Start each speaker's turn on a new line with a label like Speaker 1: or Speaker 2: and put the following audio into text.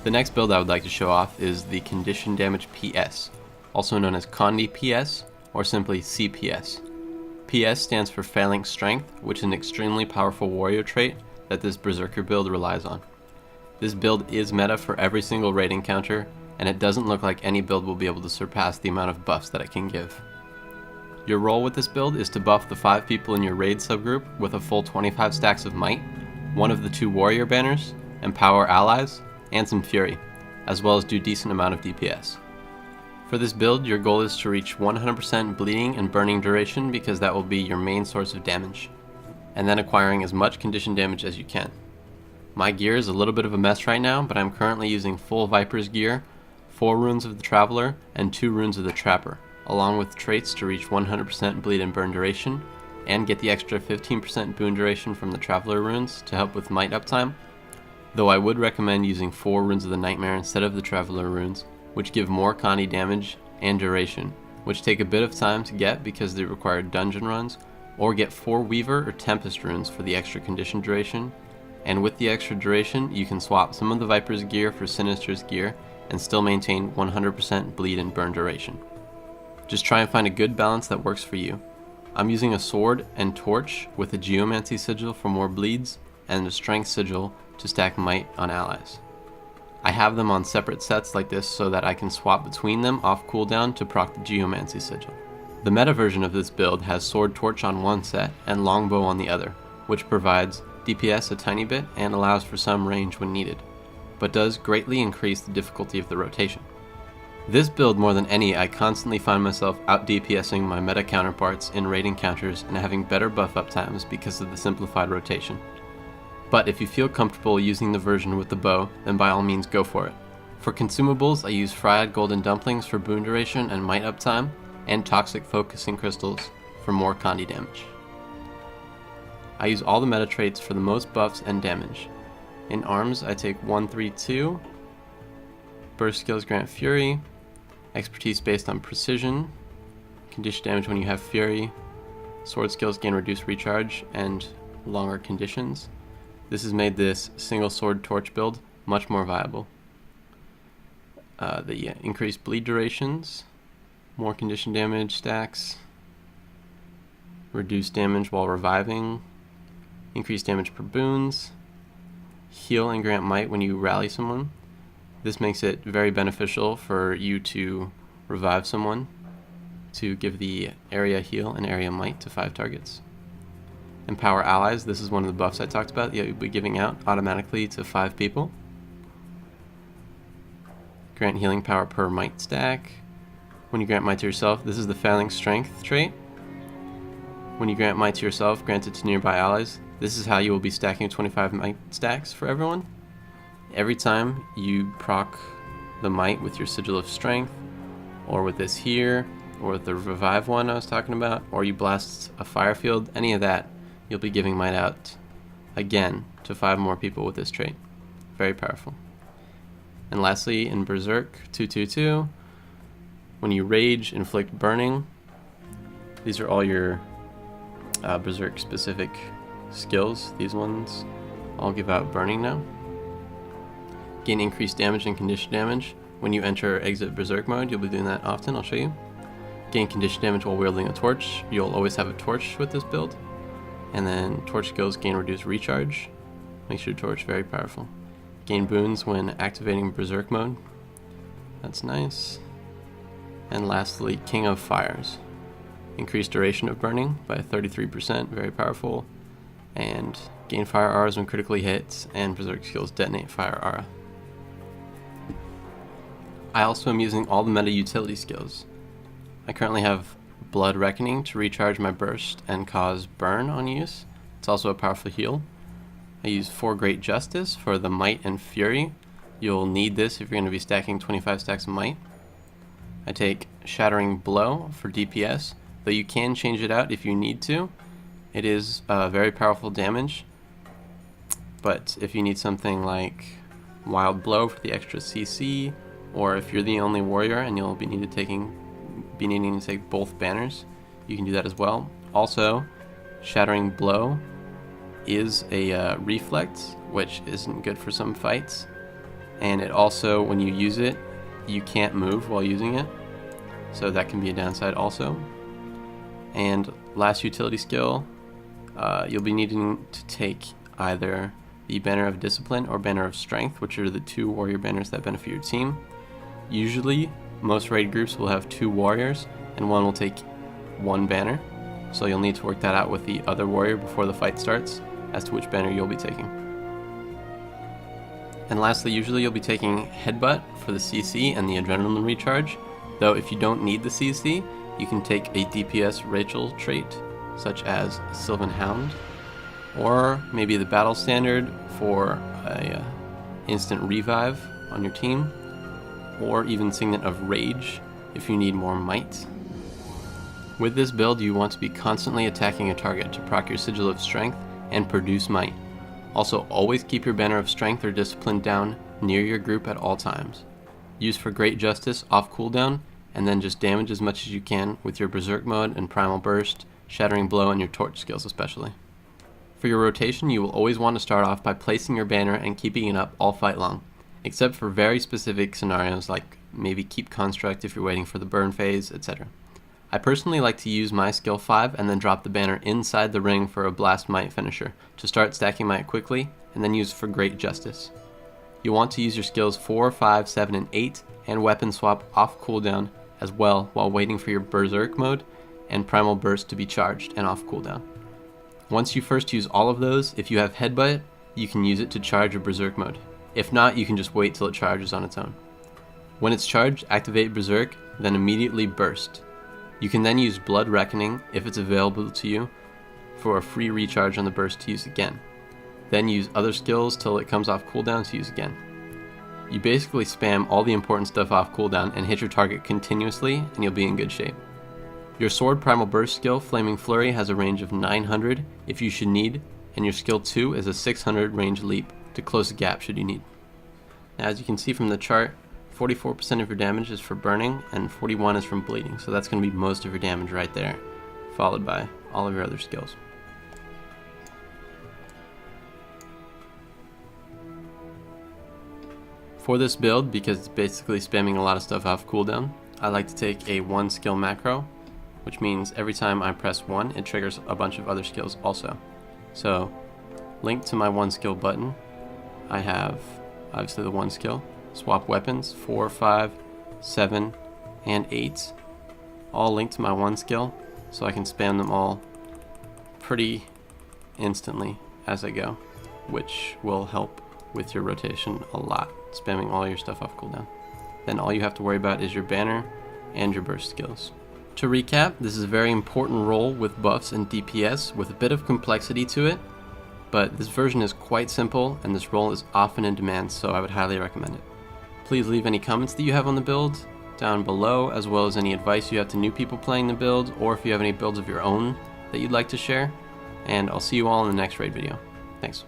Speaker 1: The next build I would like to show off is the Condition Damage PS, also known as Condi PS or simply CPS. PS stands for Phalanx Strength, which is an extremely powerful warrior trait that this Burnzerker build relies on. This build is meta for every single raid encounter, and it doesn't look like any build will be able to surpass the amount of buffs that it can give. Your role with this build is to buff the 5 people in your raid subgroup with a full 25 stacks of might, one of the 2 warrior banners, empower allies, and some fury, as well as do decent amount of DPS. For this build, your goal is to reach 100% bleeding and burning duration because that will be your main source of damage, and then acquiring as much condition damage as you can. My gear is a little bit of a mess right now, but I'm currently using full Viper's gear, 4 runes of the Traveler, and 2 runes of the Trapper, along with traits to reach 100% bleed and burn duration, and get the extra 15% boon duration from the Traveler runes to help with might uptime, though I would recommend using 4 runes of the Nightmare instead of the Traveler runes, which give more Condi damage and duration, which take a bit of time to get because they require dungeon runs, or get 4 Weaver or Tempest runes for the extra condition duration, and with the extra duration you can swap some of the Viper's gear for Sinister's gear and still maintain 100% bleed and burn duration. Just try and find a good balance that works for you. I'm using a sword and torch with a Geomancy sigil for more bleeds, and a strength sigil to stack might on allies. I have them on separate sets like this so that I can swap between them off cooldown to proc the Geomancy sigil. The meta version of this build has sword torch on one set and longbow on the other, which provides DPS a tiny bit and allows for some range when needed, but does greatly increase the difficulty of the rotation. This build, more than any, I constantly find myself out DPSing my meta counterparts in raid encounters and having better buff up times because of the simplified rotation. But if you feel comfortable using the version with the bow, then by all means go for it. For consumables, I use fried golden dumplings for boon duration and might uptime, and toxic focusing crystals for more Condi damage. I use all the meta traits for the most buffs and damage. In arms, I take 1-3-2, burst skills grant fury, expertise based on precision, condition damage when you have fury, sword skills gain reduced recharge, and longer conditions. This has made this single sword torch build much more viable. The increased bleed durations, more condition damage stacks, reduced damage while reviving, increased damage per boons, heal and grant might when you rally someone. This makes it very beneficial for you to revive someone to give the area heal and area might to 5 targets. Empower allies, this is one of the buffs I talked about that you'll be giving out automatically to 5 people. Grant healing power per might stack. When you grant might to yourself, this is the Phalanx Strength trait. When you grant might to yourself, grant it to nearby allies. This is how you will be stacking 25 might stacks for everyone. Every time you proc the might with your Sigil of Strength, or with this here, or with the revive one I was talking about, or you blast a fire field, any of that, you'll be giving might out again to 5 more people with this trait. Very powerful. And lastly, in Berserk 222, when you rage, inflict burning. These are all your Berserk specific skills. These ones all give out burning now. Gain increased damage and condition damage. When you enter or exit Berserk mode, you'll be doing that often, I'll show you. Gain condition damage while wielding a torch. You'll always have a torch with this build. And then torch skills gain reduced recharge. Makes your torch very powerful. Gain boons when activating Berserk mode. That's nice. And lastly, King of Fires. Increased duration of burning by 33%, very powerful. And gain fire auras when critically hit, and Berserk skills detonate fire aura. I also am using all the meta utility skills. I currently have Blood Reckoning to recharge my burst and cause burn on use. It's also a powerful heal. I use 4 Great Justice for the Might and Fury. You'll need this if you're going to be stacking 25 stacks of Might. I take Shattering Blow for DPS, though you can change it out if you need to. It is very powerful damage, but if you need something like Wild Blow for the extra CC, or if you're the only warrior and you'll be needing to take both banners, you can do that as well. Also, Shattering Blow is a reflect, which isn't good for some fights, and it also, when you use it, you can't move while using it, so that can be a downside also. And last utility skill, you'll be needing to take either the Banner of Discipline or Banner of Strength, which are the two warrior banners that benefit your team. Usually, most raid groups will have 2 warriors, and one will take 1 banner, so you'll need to work that out with the other warrior before the fight starts as to which banner you'll be taking. And lastly, usually you'll be taking Headbutt for the CC and the Adrenaline Recharge, though if you don't need the CC, you can take a DPS Rachel trait, such as Sylvan Hound, or maybe the Battle Standard for a instant revive on your team, or even Signet of Rage if you need more might. With this build, you want to be constantly attacking a target to proc your Sigil of Strength and produce might. Also, always keep your Banner of Strength or Discipline down near your group at all times. Use for Great Justice off cooldown, and then just damage as much as you can with your Berserk mode and Primal Burst, Shattering Blow, and your Torch skills especially. For your rotation, you will always want to start off by placing your banner and keeping it up all fight long, except for very specific scenarios like maybe keep Construct if you're waiting for the burn phase, etc. I personally like to use my skill 5 and then drop the banner inside the ring for a Blast Might finisher to start stacking might quickly, and then use for Great Justice. You'll want to use your skills 4, 5, 7, and 8 and weapon swap off cooldown as well while waiting for your Berserk mode and Primal Burst to be charged and off cooldown. Once you first use all of those, if you have Headbutt, you can use it to charge your Berserk mode. If not, you can just wait till it charges on its own. When it's charged, activate Berserk, then immediately Burst. You can then use Blood Reckoning if it's available to you for a free recharge on the burst to use again. Then use other skills till it comes off cooldown to use again. You basically spam all the important stuff off cooldown and hit your target continuously, and you'll be in good shape. Your Sword Primal Burst skill, Flaming Flurry, has a range of 900 if you should need, and your skill 2 is a 600 range leap to close the gap should you need. Now, as you can see from the chart, 44% of your damage is for burning and 41% is from bleeding, so that's going to be most of your damage right there, followed by all of your other skills. For this build, because it's basically spamming a lot of stuff off cooldown, I like to take a 1 skill macro, which means every time I press 1, it triggers a bunch of other skills also. So, linked to my 1 skill button, I have obviously the 1 skill, swap weapons, 4, 5, 7, and 8, all linked to my 1 skill, so I can spam them all pretty instantly as I go, which will help with your rotation a lot, spamming all your stuff off cooldown. Then all you have to worry about is your banner and your burst skills. To recap, this is a very important role with buffs and DPS with a bit of complexity to it, but this version is quite simple and this role is often in demand, so I would highly recommend it. Please leave any comments that you have on the build down below, as well as any advice you have to new people playing the build, or if you have any builds of your own that you'd like to share, and I'll see you all in the next raid video. Thanks.